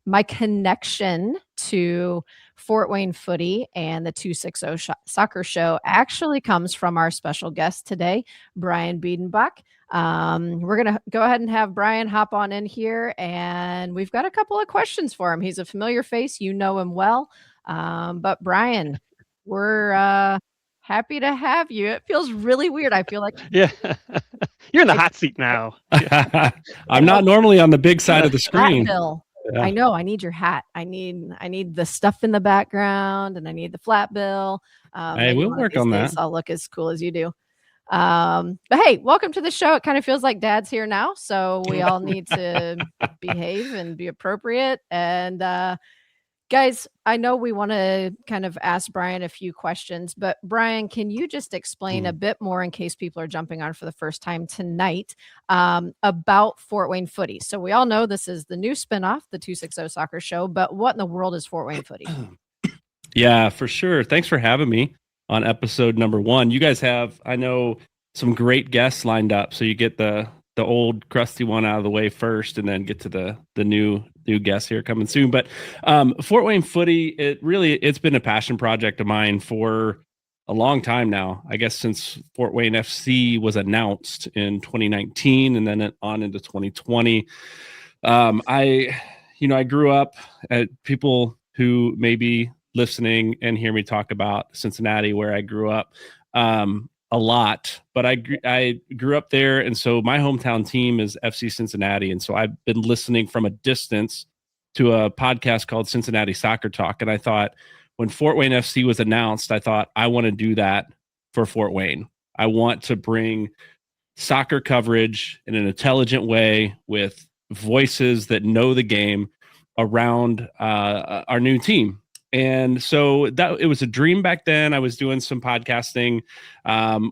my connection to Fort Wayne Footy and the 260 Soccer Show actually comes from our special guest today, Brian Biedenbach. We're going to go ahead and have Brian hop on in here, and we've got a couple of questions for him. He's a familiar face. You know him well. But Brian, we're happy to have you. It feels really weird. I feel like Yeah, you're in the hot seat now. I'm not normally on the big side of the screen. Bill. Yeah. I know. I need your hat. I need the stuff in the background, and I need the flat bill. Hey, we'll work on that. I'll look as cool as you do. But hey, welcome to the show. It kind of feels like Dad's here now, so we all need to behave and be appropriate. And guys, I know we want to kind of ask Brian a few questions, but Brian, can you just explain a bit more in case people are jumping on for the first time tonight about Fort Wayne Footy? So we all know this is the new spinoff, the 260 Soccer Show, but what in the world is Fort Wayne Footy? Yeah, for sure. Thanks for having me on episode number 1. You guys have, I know, some great guests lined up. So you get the old crusty one out of the way first, and then get to the new guests here coming soon. But Fort Wayne Footy, it's been a passion project of mine for a long time now. I guess since Fort Wayne FC was announced in 2019, and then on into 2020. I grew up at people who may be listening and hear me talk about Cincinnati, where I grew up. A lot, but I grew up there, and so my hometown team is FC Cincinnati, and so I've been listening from a distance to a podcast called Cincinnati Soccer Talk, and I thought when Fort Wayne FC was announced, I thought I want to do that for Fort Wayne. I want to bring soccer coverage in an intelligent way with voices that know the game around our new team. And so it was a dream back then. I was doing some podcasting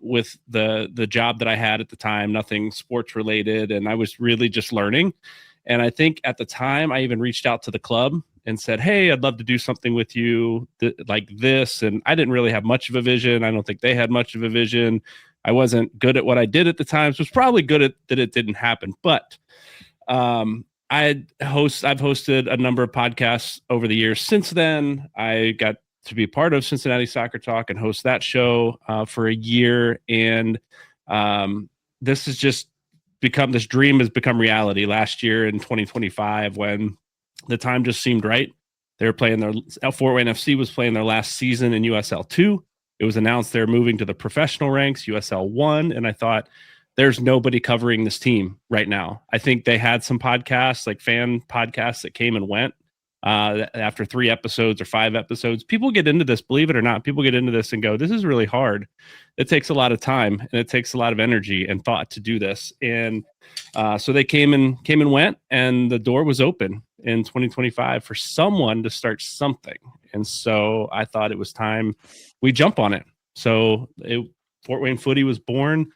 with the job that I had at the time, nothing sports related. And I was really just learning. And I think at the time I even reached out to the club and said, hey, I'd love to do something with you like this. And I didn't really have much of a vision. I don't think they had much of a vision. I wasn't good at what I did at the time. So it was probably good at that it didn't happen. But I've hosted a number of podcasts over the years. Since then, I got to be part of Cincinnati Soccer Talk and host that show for a year. And this dream has become reality last year in 2025, when the time just seemed right. They were playing Fort Wayne FC was playing their last season in USL 2. It was announced they're moving to the professional ranks, USL 1. And I thought, there's nobody covering this team right now. I think they had some podcasts, like fan podcasts, that came and went after 3 episodes or 5 episodes. People get into this, believe it or not. People get into this and go, this is really hard. It takes a lot of time, and it takes a lot of energy and thought to do this. And so they came and went, and the door was open in 2025 for someone to start something. And so I thought it was time we jump on it. So Fort Wayne Footy was born.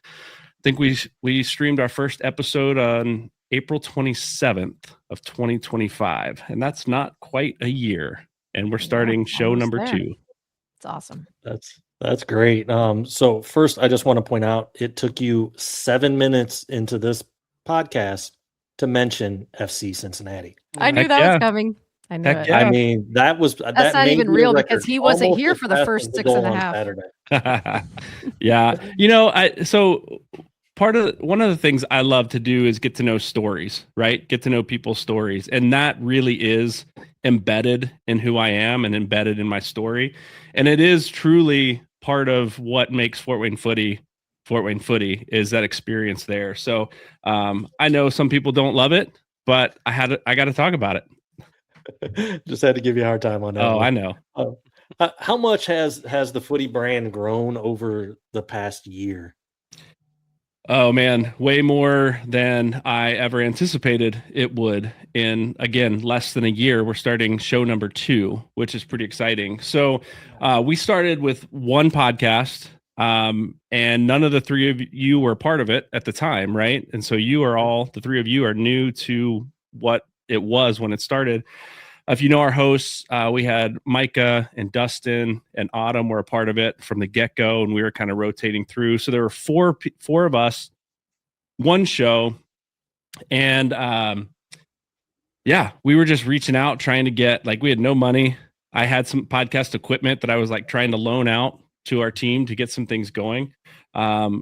I think we streamed our first episode on April 27th of 2025, and that's not quite a year. And we're starting show number 2. It's awesome. That's great. So first, I just want to point out, it took you 7 minutes into this podcast to mention FC Cincinnati. I knew that was coming. I knew it. Yeah. I mean, that's not even real, because he wasn't here for the first 6.5. Yeah. So one of the things I love to do is get to know stories, right? Get to know people's stories. And that really is embedded in who I am and embedded in my story. And it is truly part of what makes Fort Wayne Footy is that experience there. So I know some people don't love it, but I got to talk about it. Just had to give you a hard time on that. Oh, I know. How much has the Footy brand grown over the past year? Oh man, way more than I ever anticipated it would. In, again, less than a year, we're starting show number 2, which is pretty exciting. So we started with one podcast, and none of the 3 of you were part of it at the time, right? And so the 3 of you are new to what it was when it started. If you know our hosts, we had Micah and Dustin and Autumn were a part of it from the get-go, and we were kind of rotating through. So there were four of us, one show, and yeah, we were just reaching out, trying to get, like, we had no money. I had some podcast equipment that I was like trying to loan out to our team to get some things going.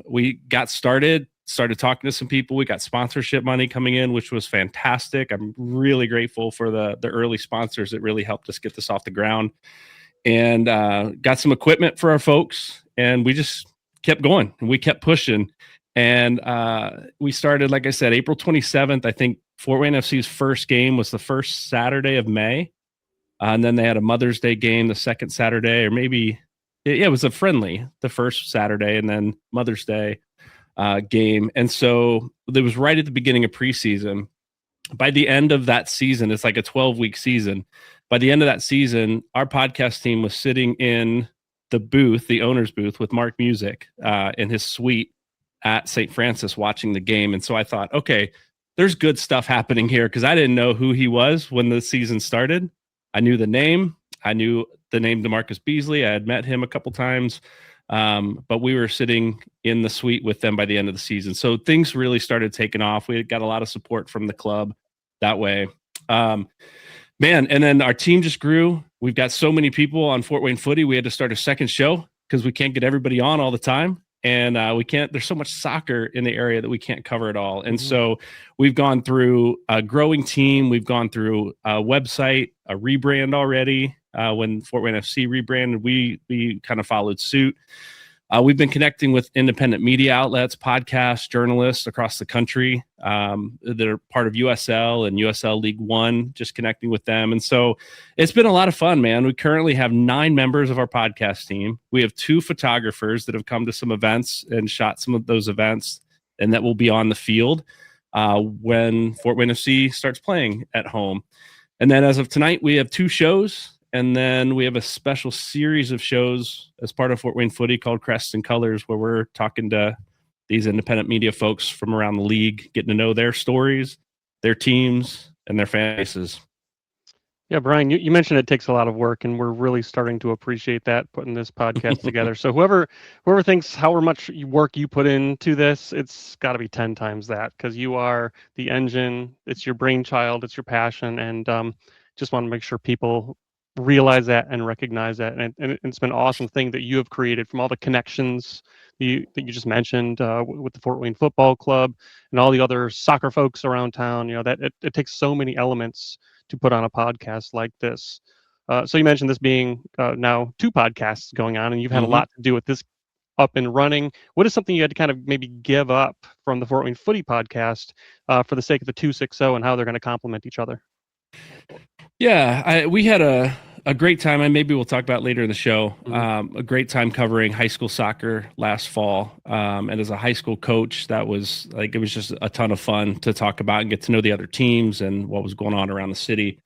We got started talking to some people. We got sponsorship money coming in, which was fantastic. I'm really grateful for the early sponsors that really helped us get this off the ground, and got some equipment for our folks. And we just kept going and we kept pushing. And we started, like I said, April 27th. I think Fort Wayne FC's first game was the first Saturday of May. And then they had a Mother's Day game the second Saturday, or maybe, it was a friendly the first Saturday, and then Mother's Day game. And so it was right at the beginning of preseason. By the end of that season, it's like a 12-week season. By the end of that season, our podcast team was sitting in the booth, the owner's booth, with Mark Music in his suite at St. Francis watching the game. And so I thought, okay, there's good stuff happening here, because I didn't know who he was when the season started. I knew the name. I knew the name DeMarcus Beasley. I had met him a couple times, but we were sitting in the suite with them by the end of the season. So things really started taking off. We got a lot of support from the club that way. Man, and then our team just grew. We've got so many people on Fort Wayne Footy. We had to start a second show because we can't get everybody on all the time. And we can't, there's so much soccer in the area that we can't cover it all. And so we've gone through a growing team. We've gone through a website, a rebrand already. When Fort Wayne FC rebranded, we kind of followed suit. We've been connecting with independent media outlets, podcasts, journalists across the country that are part of USL and USL League One, just connecting with them. And so it's been a lot of fun, man. We currently have 9 members of our podcast team. We have 2 photographers that have come to some events and shot some of those events, and that will be on the field when Fort Wayne FC starts playing at home. And then as of tonight, we have 2 shows. And then we have a special series of shows as part of Fort Wayne Footy called Crests and Colors, where we're talking to these independent media folks from around the league, getting to know their stories, their teams, and their fan bases. Yeah, Brian, you mentioned it takes a lot of work, and we're really starting to appreciate that, putting this podcast together. So whoever thinks however much work you put into this, it's got to be 10 times that, because you are the engine. It's your brainchild. It's your passion. And just want to make sure people realize that and recognize that. And it's been an awesome thing that you have created from all the connections that you just mentioned with the Fort Wayne Football Club and all the other soccer folks around town. You know, that it takes so many elements to put on a podcast like this. So you mentioned this being now 2 podcasts going on, and you've had a lot to do with this up and running. What is something you had to kind of maybe give up from the Fort Wayne Footy podcast for the sake of the 260 and how they're going to complement each other? Yeah, we had a great time, and maybe we'll talk about later in the show, a great time covering high school soccer last fall. And as a high school coach, that was like, it was just a ton of fun to talk about and get to know the other teams and what was going on around the city.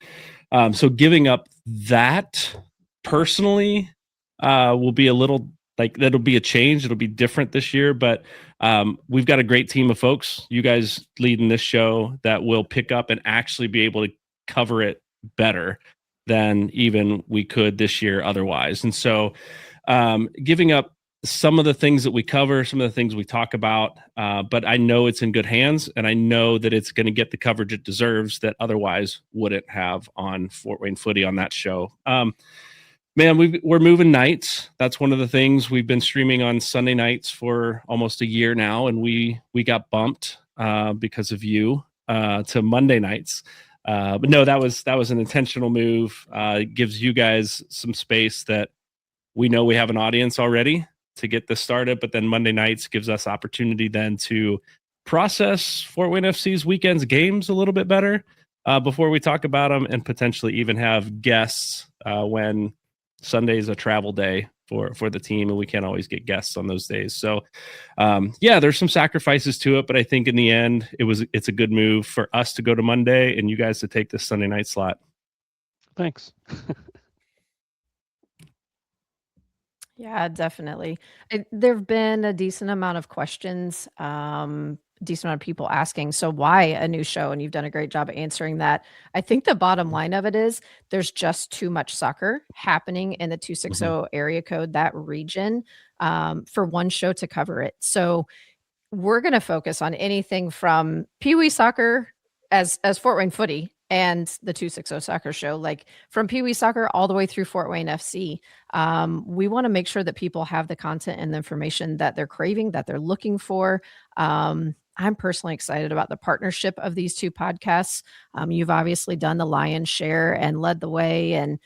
So giving up that personally will be a little, like, that'll be a change. It'll be different this year, but we've got a great team of folks, you guys leading this show, that will pick up and actually be able to cover it better than even we could this year otherwise. And so giving up some of the things that we cover, some of the things we talk about, but I know it's in good hands, and I know that it's going to get the coverage it deserves that otherwise wouldn't have on Fort Wayne Footy on that show. Man, we're moving nights. That's one of the things. We've been streaming on Sunday nights for almost a year now, and we got bumped because of you to Monday nights. But no, that was an intentional move. It gives you guys some space that we know we have an audience already to get this started, but then Monday nights gives us opportunity then to process Fort Wayne FC's weekends games a little bit better before we talk about them, and potentially even have guests when Sunday is a travel day for the team, and we can't always get guests on those days. So yeah, there's some sacrifices to it, but I think in the end it's a good move for us to go to Monday and you guys to take this Sunday night slot. Thanks. Yeah, definitely. There've been a decent amount of questions, decent amount of people asking, so why a new show? And you've done a great job of answering that. I think the bottom line of it is there's just too much soccer happening in the 260 area code, that region, for one show to cover it. So we're going to focus on anything from Pee Wee soccer as Fort Wayne Footy, and the 260 Soccer Show, like from Pee Wee Soccer all the way through Fort Wayne FC. We want to make sure that people have the content and the information that they're craving, that they're looking for. I'm personally excited about the partnership of these two podcasts. You've obviously done the lion's share and led the way, and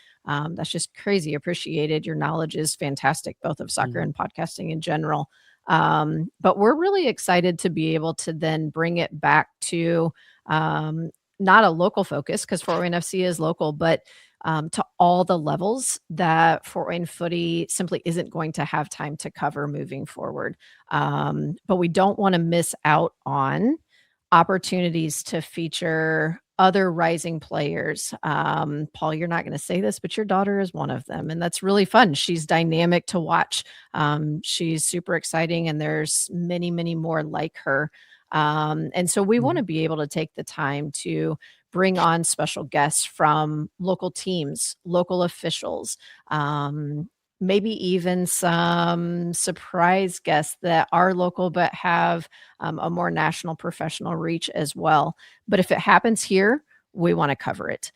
that's just crazy appreciated. Your knowledge is fantastic, both of soccer and podcasting in general. But we're really excited to be able to then bring it back to not a local focus, because Fort Wayne FC is local, but to all the levels that Fort Wayne Footy simply isn't going to have time to cover moving forward. But we don't want to miss out on opportunities to feature other rising players. Paul, you're not going to say this, but your daughter is one of them, and that's really fun. She's dynamic to watch. She's super exciting, and there's many, many more like her. And so we want to be able to take the time to bring on special guests from local teams, local officials, maybe even some surprise guests that are local but have a more national professional reach as well. But if it happens here, we want to cover it.